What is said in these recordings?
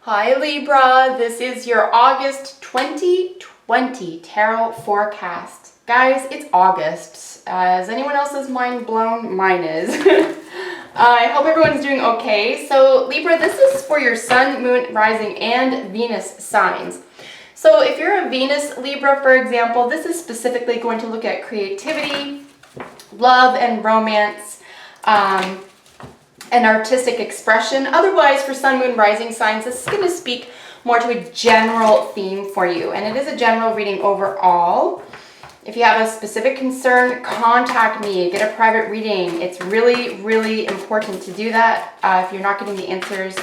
Hi Libra, this is your August 2020 tarot forecast. Guys, it's August. Is anyone else's mind blown? Mine is. I hope everyone's doing okay. So Libra, this is for your Sun, Moon, Rising, and Venus signs. So if you're a Venus Libra, for example, this is specifically going to look at creativity, love and romance, and artistic expression. Otherwise, for Sun, Moon, Rising signs, this is going to speak more to a general theme for you. And it is a general reading overall. If you have a specific concern, contact me, get a private reading. It's really, really important to do that if you're not getting the answers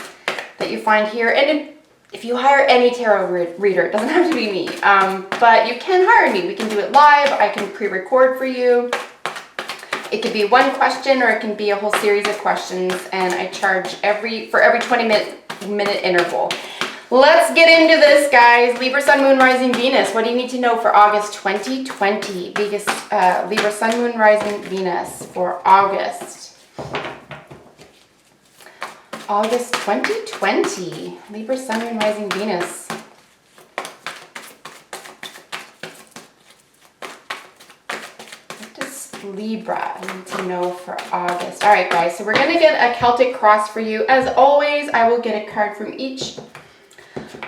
that you find here. And if you hire any tarot reader, it doesn't have to be me, but you can hire me. We can do it live. I can pre-record for you. It could be one question or it can be a whole series of questions, and I charge for every 20-minute interval. Let's get into this, guys. Libra, Sun, Moon, Rising, Venus. What do you need to know for August 2020? Because Libra, Sun, Moon, Rising, Venus for August. August 2020. Libra, Sun, Moon, Rising, Venus. Libra, I need to know for August. All right, guys, so we're going to get a Celtic Cross for you. As always, I will get a card from each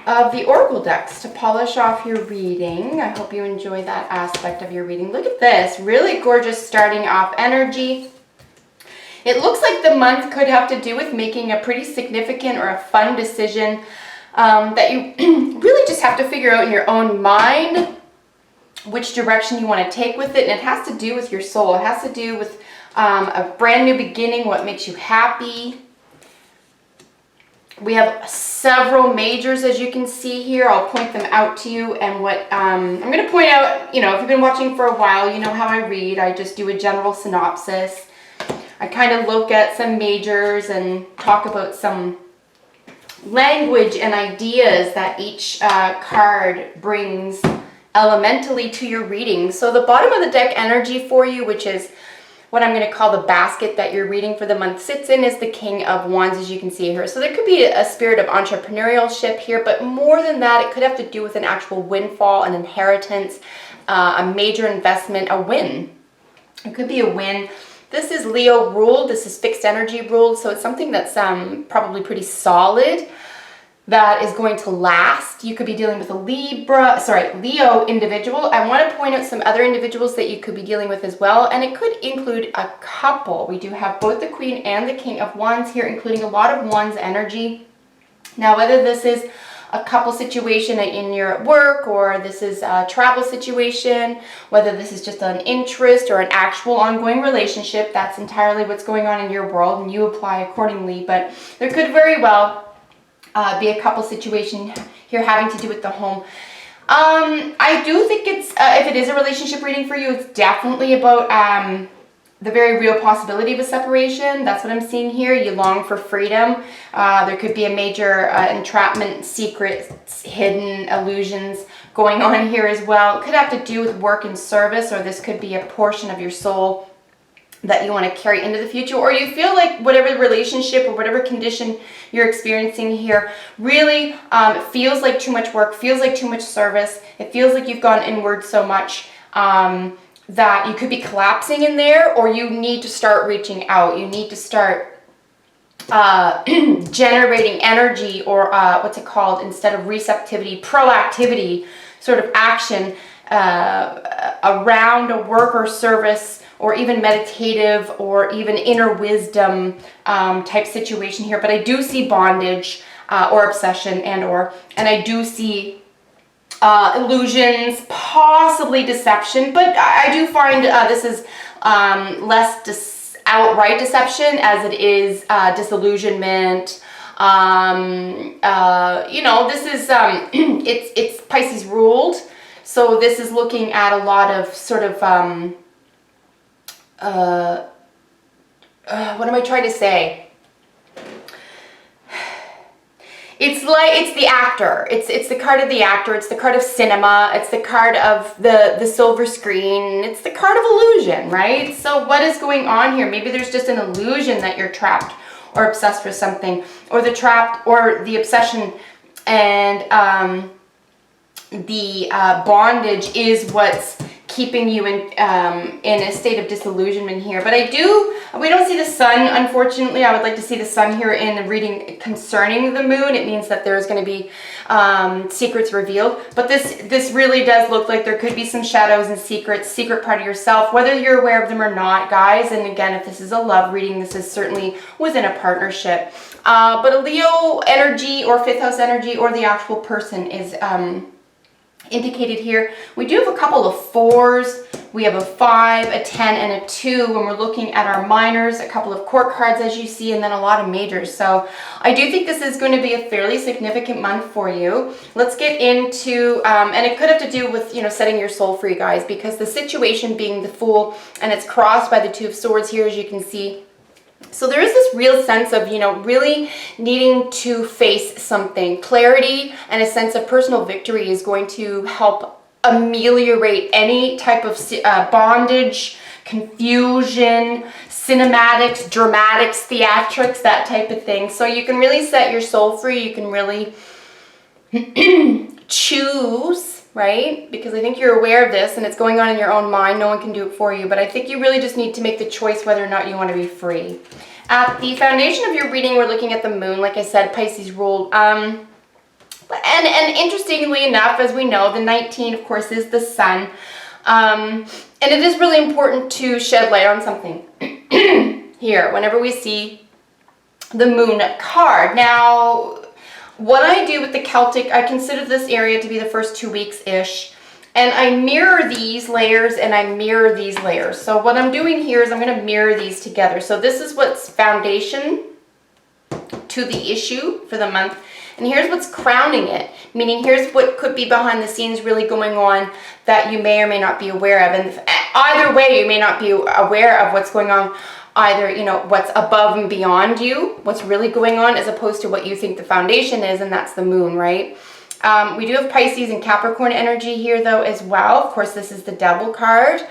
of the oracle decks to polish off your reading. I hope you enjoy that aspect of your reading. Look at this, really gorgeous starting off energy. It looks like the month could have to do with making a pretty significant or a fun decision that you really just have to figure out in your own mind which direction you want to take with it, and it has to do with your soul. It has to do with a brand new beginning, what makes you happy. We have several majors, as you can see here. I'll point them out to you, and what I'm going to point out, you know, if you've been watching for a while, you know how I read. I just do a general synopsis. I kind of look at some majors and talk about some language and ideas that each card brings elementally to your reading. So the bottom of the deck energy for you, which is what I'm going to call the basket that your reading for the month sits in, is the King of Wands, as you can see here. So there could be a spirit of entrepreneurship here, but more than that, it could have to do with an actual windfall, an inheritance, a major investment, a win. It could be a win. This is Leo ruled. This is fixed energy ruled. So it's something that's probably pretty solid, that is going to last. You could be dealing with a Leo individual. I want to point out some other individuals that you could be dealing with as well, and it could include a couple. We do have both the Queen and the King of Wands here, including a lot of Wands energy. Now, whether this is a couple situation in your work, or this is a travel situation, whether this is just an interest or an actual ongoing relationship, that's entirely what's going on in your world, and you apply accordingly. But there could very well be a couple situation here having to do with the home. I do think it's, if it is a relationship reading for you, it's definitely about the very real possibility of a separation. That's what I'm seeing here. You long for freedom. There could be a major entrapment, secrets, hidden illusions going on here as well. It could have to do with work and service, or this could be a portion of your soul that you want to carry into the future, or you feel like whatever relationship or whatever condition you're experiencing here really feels like too much work, feels like too much service. It feels like you've gone inward so much that you could be collapsing in there, or you need to start reaching out. You need to start generating energy, or what's it called, instead of receptivity, proactivity, sort of action around a work or service, or even meditative, or even inner wisdom type situation here. But I do see bondage or obsession and I do see illusions, possibly deception, but I do find this is less outright deception as it is disillusionment. You know, this is it's Pisces ruled, so this is looking at a lot of sort of what am I trying to say? It's the actor. It's the card of the actor. It's the card of cinema. It's the card of the silver screen. It's the card of illusion, right? So what is going on here? Maybe there's just an illusion that you're trapped or obsessed with something, or the obsession and the bondage is what's keeping you in a state of disillusionment here. But we don't see the sun, unfortunately. I would like to see the sun here in the reading concerning the moon. It means that there's going to be secrets revealed. But this really does look like there could be some shadows and secret part of yourself, whether you're aware of them or not, guys. And again, if this is a love reading, this is certainly within a partnership. But a Leo energy or fifth house energy or the actual person is indicated here. We do have a couple of 4s. We have a 5, a 10, and a 2 when we're looking at our minors, a couple of court cards as you see, and then a lot of majors. So I do think this is going to be a fairly significant month for you. Let's get into, and it could have to do with, setting your soul free, guys, because the situation being the Fool, and it's crossed by the 2 of Swords here, as you can see. So there is this real sense of, really needing to face something. Clarity and a sense of personal victory is going to help ameliorate any type of bondage, confusion, cinematics, dramatics, theatrics, that type of thing. So you can really set your soul free. You can really choose, right? Because I think you're aware of this and it's going on in your own mind. No one can do it for you. But I think you really just need to make the choice whether or not you want to be free. At the foundation of your reading, we're looking at the moon. Like I said, Pisces ruled. And interestingly enough, as we know, the 19, of course, is the sun. And it is really important to shed light on something here whenever we see the moon card. Now, what I do with the Celtic, I consider this area to be the first 2 weeks-ish. And I mirror these layers and I mirror these layers. So what I'm doing here is I'm going to mirror these together. So this is what's foundation to the issue for the month. And here's what's crowning it. Meaning here's what could be behind the scenes really going on that you may or may not be aware of. And either way, you may not be aware of what's going on. Either, what's above and beyond you, what's really going on, as opposed to what you think the foundation is, and that's the moon, right? We do have Pisces and Capricorn energy here, though, as well. Of course, this is the Devil card.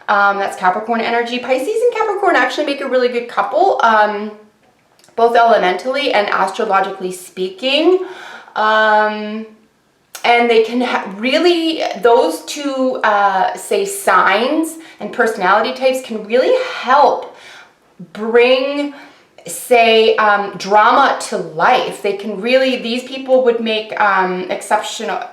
That's Capricorn energy. Pisces and Capricorn actually make a really good couple, both elementally and astrologically speaking. And they can really, those two, say, signs and personality types can really help bring, say, drama to life. They can really, these people would make exceptional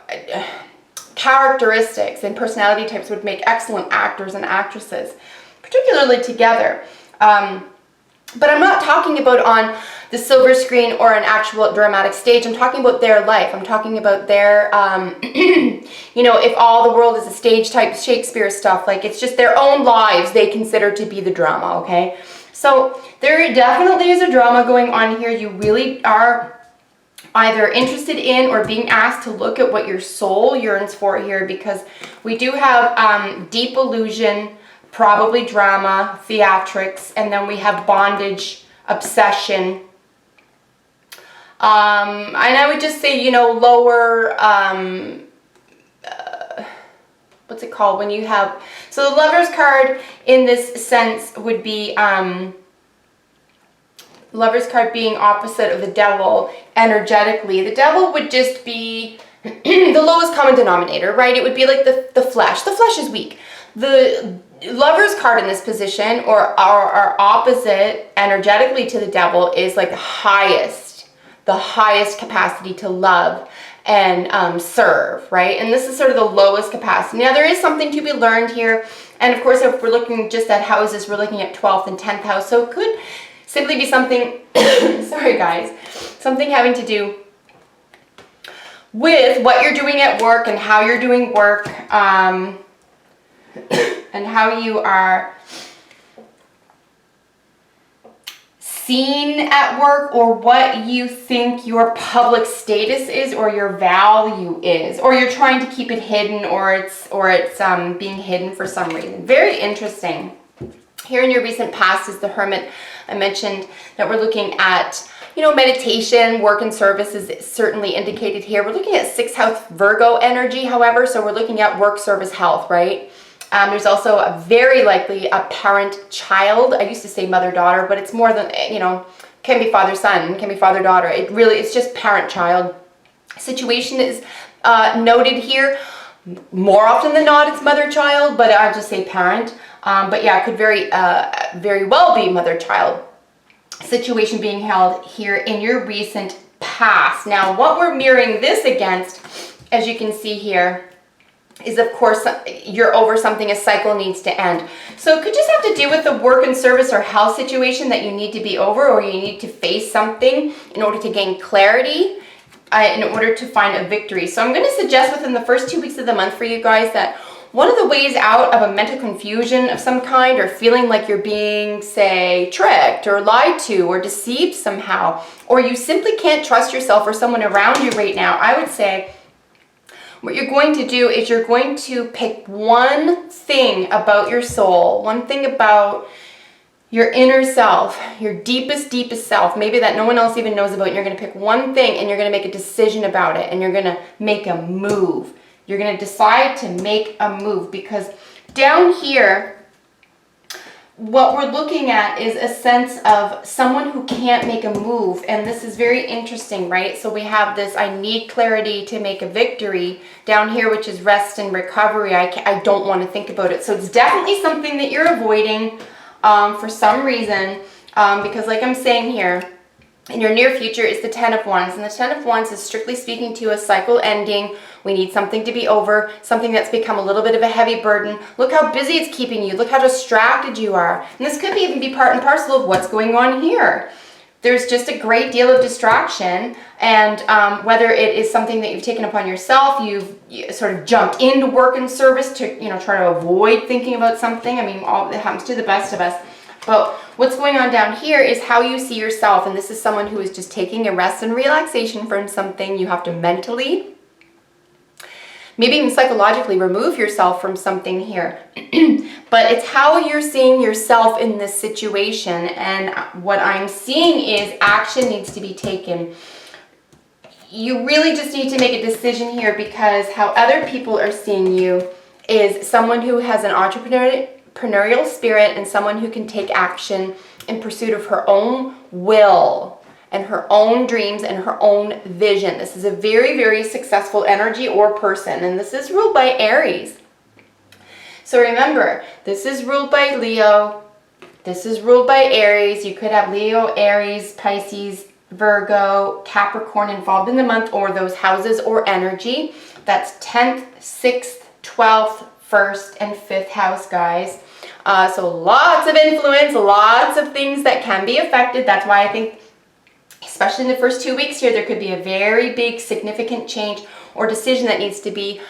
characteristics, and personality types would make excellent actors and actresses, particularly together. But I'm not talking about on the silver screen or an actual dramatic stage. I'm talking about their life. I'm talking about their, if all the world is a stage type Shakespeare stuff, like it's just their own lives they consider to be the drama, okay? So there definitely is a drama going on here. You really are either interested in or being asked to look at what your soul yearns for here, because we do have deep illusion, probably drama, theatrics, and then we have bondage, obsession. And I would just say, lower, what's it called when you have, so the Lover's card in this sense would be, Lover's card being opposite of the Devil energetically. The Devil would just be the lowest common denominator, right? It would be like the flesh. The flesh is weak. The Lover's card in this position, or our opposite energetically to the Devil, is like the highest capacity to love and serve, right? And this is sort of the lowest capacity. Now, there is something to be learned here. And of course, if we're looking just at houses, we're looking at 12th and 10th house. So it could simply be something, sorry guys, something having to do with what you're doing at work and how you're doing work, and how you are seen at work, or what you think your public status is, or your value is, or you're trying to keep it hidden, or it's being hidden for some reason. Very interesting. Here in your recent past is the Hermit. I mentioned that we're looking at, meditation, work and service is certainly indicated here. We're looking at 6th house Virgo energy, however, so we're looking at work, service, health, right? There's also a very likely a parent-child. I used to say mother-daughter, but it's more than, can be father-son, can be father-daughter. It's just parent-child. situation is noted here. More often than not, it's mother-child, but I'll just say parent. But yeah, it could very well be mother-child situation being held here in your recent past. Now, what we're mirroring this against, as you can see here, is of course you're over something, a cycle needs to end. So it could just have to do with the work and service or health situation that you need to be over, or you need to face something in order to gain clarity, in order to find a victory. So I'm going to suggest within the first 2 weeks of the month for you guys that one of the ways out of a mental confusion of some kind, or feeling like you're being, say, tricked or lied to or deceived somehow, or you simply can't trust yourself or someone around you right now, I would say what you're going to do is you're going to pick one thing about your soul, one thing about your inner self, your deepest self, maybe that no one else even knows about. And you're going to pick one thing and you're going to make a decision about it, and you're going to make a move. You're going to decide to make a move, because down here, what we're looking at is a sense of someone who can't make a move. And this is very interesting, right? So we have this, I need clarity to make a victory down here, which is rest and recovery. I don't want to think about it. So it's definitely something that you're avoiding for some reason, because like I'm saying here, in your near future is the Ten of Wands, and the Ten of Wands is strictly speaking to a cycle ending. We need something to be over, something that's become a little bit of a heavy burden. Look how busy it's keeping you. Look how distracted you are. And this could even be part and parcel of what's going on here. There's just a great deal of distraction, and whether it is something that you've taken upon yourself, you sort of jumped into work and service to, try to avoid thinking about something. I mean, it happens to the best of us. But what's going on down here is how you see yourself, and this is someone who is just taking a rest and relaxation from something. You have to mentally, maybe even psychologically, remove yourself from something here. But it's how you're seeing yourself in this situation, and what I'm seeing is action needs to be taken. You really just need to make a decision here, because how other people are seeing you is someone who has an entrepreneurial spirit, and someone who can take action in pursuit of her own will and her own dreams and her own vision. This is a very successful energy or person, and this is ruled by Aries. So remember, this is ruled by Leo, this is ruled by Aries. You could have Leo, Aries, Pisces, Virgo, Capricorn involved in the month, or those houses or energy. That's 10th, 6th, 12th, 1st, and 5th house, guys. So lots of influence, lots of things that can be affected. That's why I think, especially in the first 2 weeks here, there could be a very big, significant change or decision that needs to be,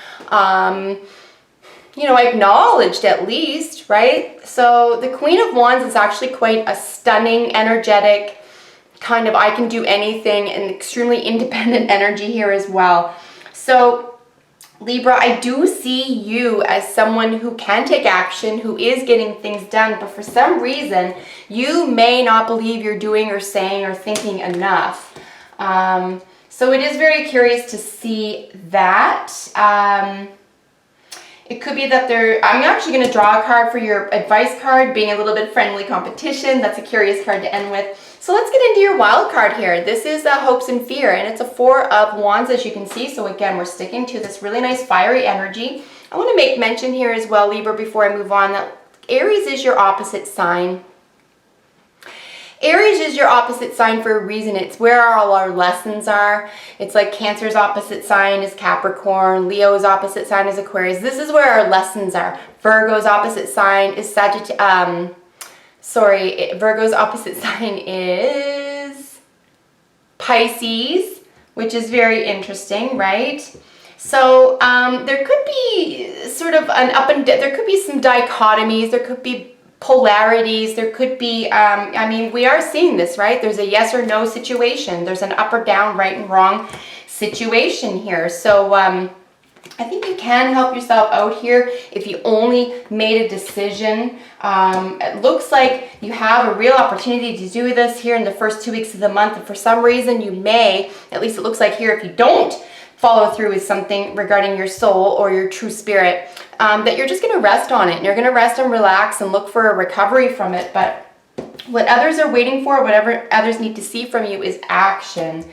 acknowledged at least, right? So the Queen of Wands is actually quite a stunning, energetic, kind of I can do anything, and extremely independent energy here as well. So Libra, I do see you as someone who can take action, who is getting things done, but for some reason, you may not believe you're doing or saying or thinking enough. So it is very curious to see that. It could be that I'm actually going to draw a card for your advice card, being a little bit friendly competition. That's a curious card to end with. So let's get into your wild card here. This is Hopes and Fear, and it's a 4 of Wands, as you can see. So again, we're sticking to this really nice fiery energy. I want to make mention here as well, Libra, before I move on, that Aries is your opposite sign. Aries is your opposite sign for a reason. It's where all our lessons are. It's like Cancer's opposite sign is Capricorn. Leo's opposite sign is Aquarius. This is where our lessons are. Virgo's opposite sign is Virgo's opposite sign is Pisces, which is very interesting, right? So there could be sort of an up and down. There could be some dichotomies. There could be polarities. There could be, we are seeing this, right? There's a yes or no situation. There's an up or down, right and wrong situation here. So I think you can help yourself out here if you only made a decision. It looks like you have a real opportunity to do this here in the first 2 weeks of the month. And for some reason you may, at least it looks like here, if you don't follow through with something regarding your soul or your true spirit, that you're just going to rest on it. And you're going to rest and relax and look for a recovery from it. But what others are waiting for, whatever others need to see from you, is action.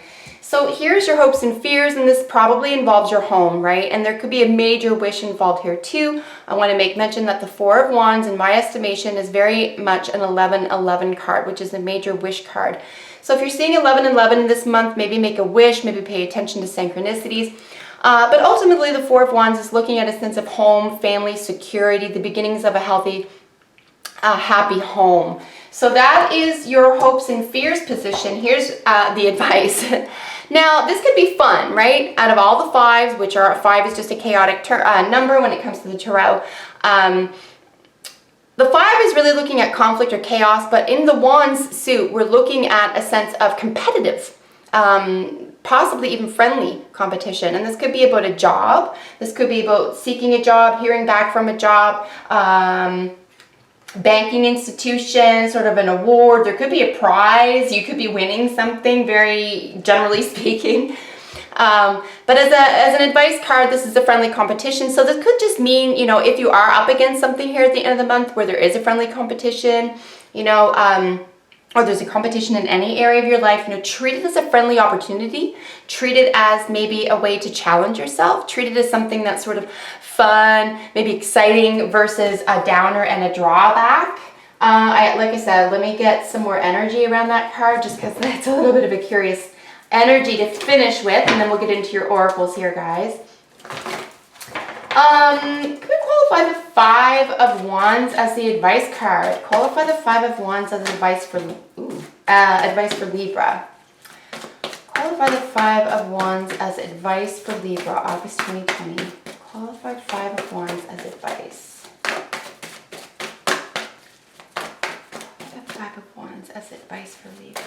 So So here's your hopes and fears, and this probably involves your home, right? And there could be a major wish involved here too. I want to make mention that the Four of Wands, in my estimation, is very much an 11-11 card, which is a major wish card. So if you're seeing 11-11 this month, maybe make a wish, maybe pay attention to synchronicities. But ultimately, the Four of Wands is looking at a sense of home, family, security, the beginnings of a healthy, happy home. So that is your hopes and fears position. Here's the advice. Now, this could be fun, right? Out of all the fives, which are, 5 is just a chaotic number when it comes to the tarot. The 5 is really looking at conflict or chaos, but in the Wands suit, we're looking at a sense of competitive, possibly even friendly competition. And this could be about a job. This could be about seeking a job, hearing back from a job, banking institution, sort of an award. There could be a prize. You could be winning something, very generally speaking. But as an advice card, this is a friendly competition. So this could just mean, you know, if you are up against something here at the end of the month where there is a friendly competition, you know, or there's a competition in any area of your life, you know, treat it as a friendly opportunity. Treat it as maybe a way to challenge yourself. Treat it as something that's sort of fun, maybe exciting versus a downer and a drawback. Like I said, let me get some more energy around that card just because that's a little bit of a curious energy to finish with, and then we'll get into your oracles here, guys. Can we qualify the 5 of Wands as the advice card? Qualify the 5 of Wands as advice for Libra. Qualify the 5 of Wands as advice for Libra, August 2020. Qualified 5 of Wands as advice. The 5 of Wands as advice for Libra.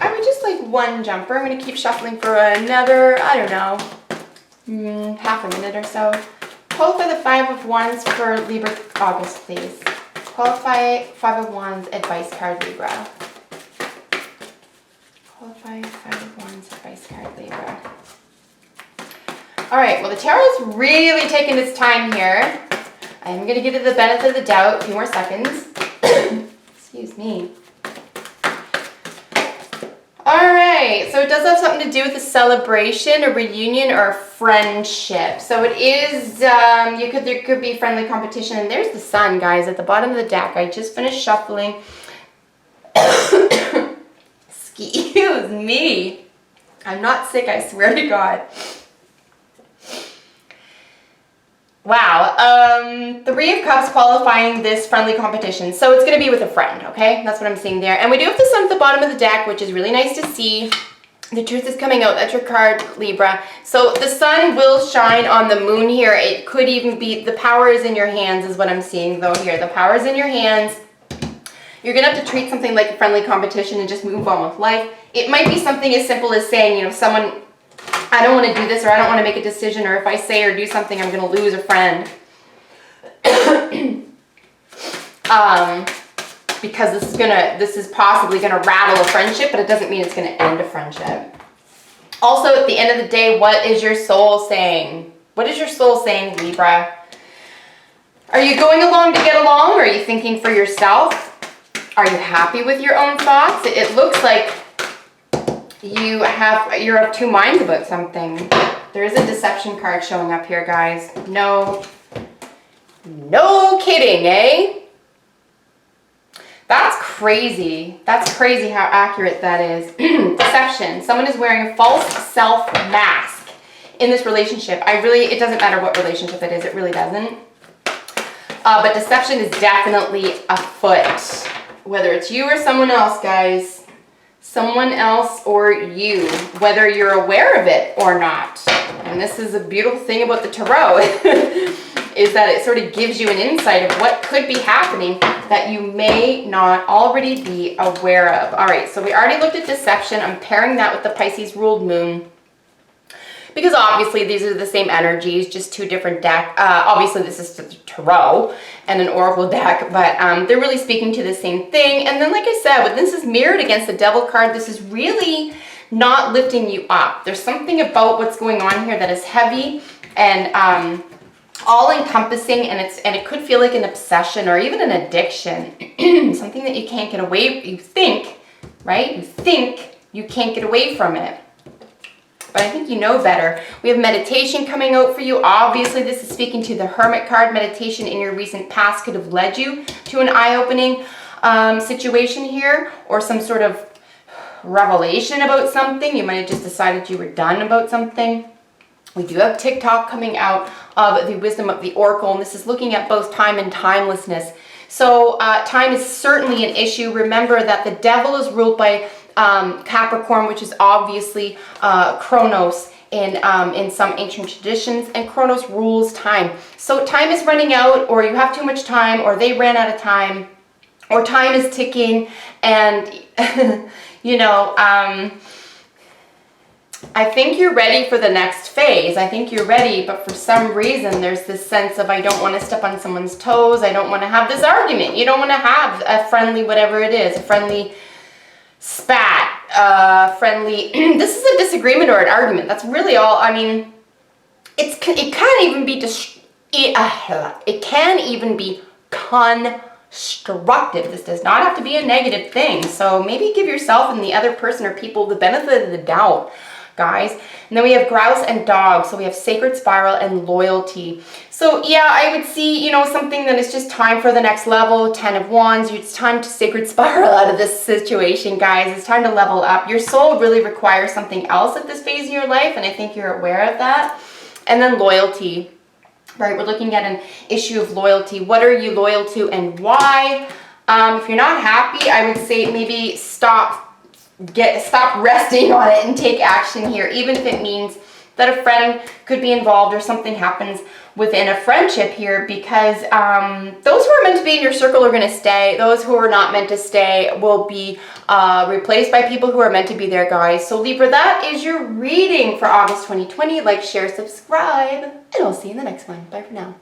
I would just like one jumper. I'm going to keep shuffling for another, I don't know, half a minute or so. Qualify the 5 of Wands for Libra August, please. Qualify 5 of Wands advice card Libra. Qualify 5 of Wands advice card Libra. All right, well, the tarot's really taking its time here. I'm going to give it the benefit of the doubt. A few more seconds. Excuse me. All right, so it does have something to do with a celebration, a reunion, or a friendship. So it is, there could be friendly competition. And there's the Sun, guys, at the bottom of the deck. I just finished shuffling. Excuse me. I'm not sick, I swear to God. Wow, 3 of Cups qualifying this friendly competition. So it's going to be with a friend, okay? That's what I'm seeing there. And we do have the Sun at the bottom of the deck, which is really nice to see. The truth is coming out. That's your card, Libra. So the Sun will shine on the Moon here. It could even be, the power is in your hands is what I'm seeing though here. The power is in your hands. You're going to have to treat something like a friendly competition and just move on with life. It might be something as simple as saying, you know, someone, I don't want to do this, or I don't want to make a decision, or if I say or do something, I'm going to lose a friend. Because this is possibly going to rattle a friendship, but it doesn't mean it's going to end a friendship. Also, at the end of the day, what is your soul saying? What is your soul saying, Libra? Are you going along to get along, or are you thinking for yourself? Are you happy with your own thoughts? It looks like you're of two minds about something. There is a deception card showing up here, guys. No kidding, eh? That's crazy. That's crazy how accurate that is. Deception. Someone is wearing a false self mask in this relationship. It doesn't matter what relationship it is. It really doesn't. But deception is definitely afoot. Whether it's you or someone else, guys. Someone else or you, whether you're aware of it or not. And this is a beautiful thing about the tarot, is that it sort of gives you an insight of what could be happening that you may not already be aware of. All right, so we already looked at deception. I'm pairing that with the Pisces ruled moon, because obviously these are the same energies, just two different decks. Obviously this is the tarot and an oracle deck, but they're really speaking to the same thing. And then, like I said, when this is mirrored against the devil card, this is really not lifting you up. There's something about what's going on here that is heavy and all-encompassing, and it could feel like an obsession or even an addiction. Something that you can't get away, you think, right? You think you can't get away from it. But I think you know better. We have meditation coming out for you. Obviously, this is speaking to the Hermit card. Meditation in your recent past could have led you to an eye-opening situation here, or some sort of revelation about something. You might have just decided you were done about something. We do have TikTok coming out of the wisdom of the Oracle, and this is looking at both time and timelessness. So time is certainly an issue. Remember that the devil is ruled by Capricorn, which is obviously Kronos in some ancient traditions, and Kronos rules time. So time is running out, or you have too much time, or they ran out of time, or time is ticking, and you know, I think you're ready for the next phase. I think you're ready, but for some reason there's this sense of, I don't want to step on someone's toes. I don't want to have this argument. You don't want to have a friendly, whatever it is, a friendly spat, friendly, this is a disagreement or an argument. That's really all. I mean, it can even be it can even be constructive. This does not have to be a negative thing. So maybe give yourself and the other person or people the benefit of the doubt, guys. And then we have grouse and dog. So we have sacred spiral and loyalty. So yeah, I would see, you know, something that is just time for the next level. 10 of Wands. It's time to sacred spiral out of this situation, guys. It's time to level up. Your soul really requires something else at this phase in your life, and I think you're aware of that. And then loyalty. Right, we're looking at an issue of loyalty. What are you loyal to and why? If you're not happy, I would say maybe stop resting on it and take action here, even if it means that a friend could be involved or something happens within a friendship here, because those who are meant to be in your circle are going to stay. Those who are not meant to stay will be replaced by people who are meant to be there, guys. So Libra, that is your reading for August 2020. Like, share, subscribe, and I'll see you in the next one. Bye for now.